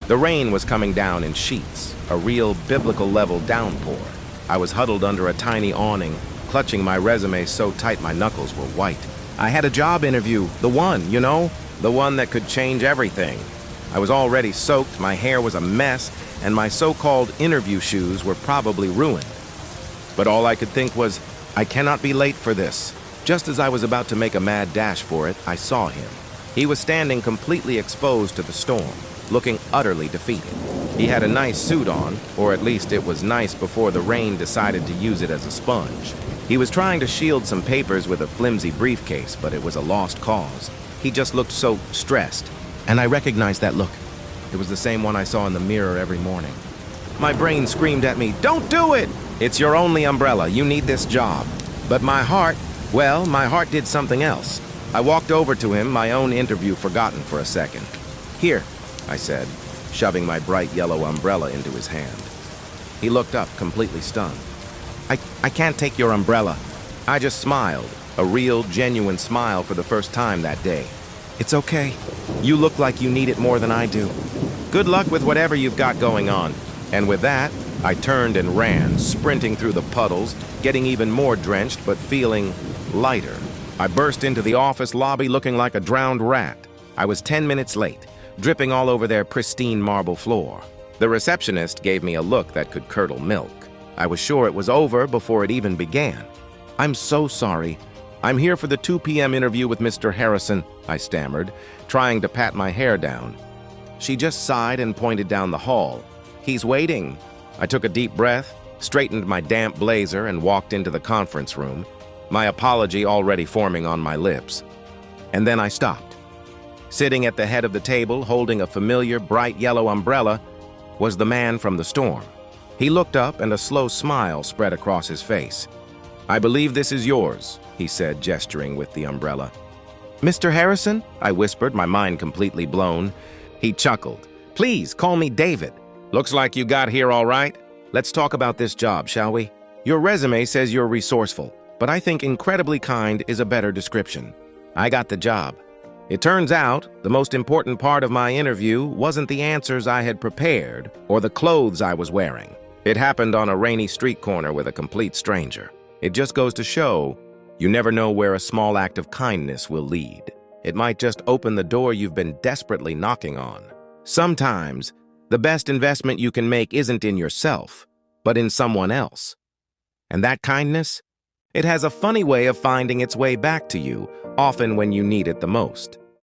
The rain was coming down in sheets, a real biblical-level downpour. I was huddled under a tiny awning, clutching my resume so tight my knuckles were white. I had a job interview, the one, the one that could change everything. I was already soaked, my hair was a mess, and my so-called interview shoes were probably ruined. But all I could think was, I cannot be late for this. Just as I was about to make a mad dash for it, I saw him. He was standing completely exposed to the storm, looking utterly defeated. He had a nice suit on, or at least it was nice before the rain decided to use it as a sponge. He was trying to shield some papers with a flimsy briefcase, but it was a lost cause. He just looked so stressed, and I recognized that look. It was the same one I saw in the mirror every morning. My brain screamed at me, "Don't do it! It's your only umbrella. You need this job." But my heart did something else. I walked over to him, my own interview forgotten for a second. "Here," I said, shoving my bright yellow umbrella into his hand. He looked up, completely stunned. I can't take your umbrella." I just smiled, a real, genuine smile for the first time that day. "It's okay. You look like you need it more than I do. Good luck with whatever you've got going on." And with that, I turned and ran, sprinting through the puddles, getting even more drenched but feeling lighter. I burst into the office lobby looking like a drowned rat. I was 10 minutes late, dripping all over their pristine marble floor. The receptionist gave me a look that could curdle milk. I was sure it was over before it even began. "I'm so sorry. I'm here for the 2 p.m. interview with Mr. Harrison," I stammered, trying to pat my hair down. She just sighed and pointed down the hall. "He's waiting." I took a deep breath, straightened my damp blazer, and walked into the conference room, my apology already forming on my lips. And then I stopped. Sitting at the head of the table, holding a familiar bright yellow umbrella, was the man from the storm. He looked up and a slow smile spread across his face. "I believe this is yours," he said, gesturing with the umbrella. "Mr. Harrison?" I whispered, my mind completely blown. He chuckled. "Please, call me David. Looks like you got here all right. Let's talk about this job, shall we? Your resume says you're resourceful, but I think incredibly kind is a better description. I got the job. It turns out, the most important part of my interview wasn't the answers I had prepared or the clothes I was wearing. It happened on a rainy street corner with a complete stranger. It just goes to show, you never know where a small act of kindness will lead. It might just open the door you've been desperately knocking on. Sometimes, the best investment you can make isn't in yourself, but in someone else. And that kindness? It has a funny way of finding its way back to you, often when you need it the most.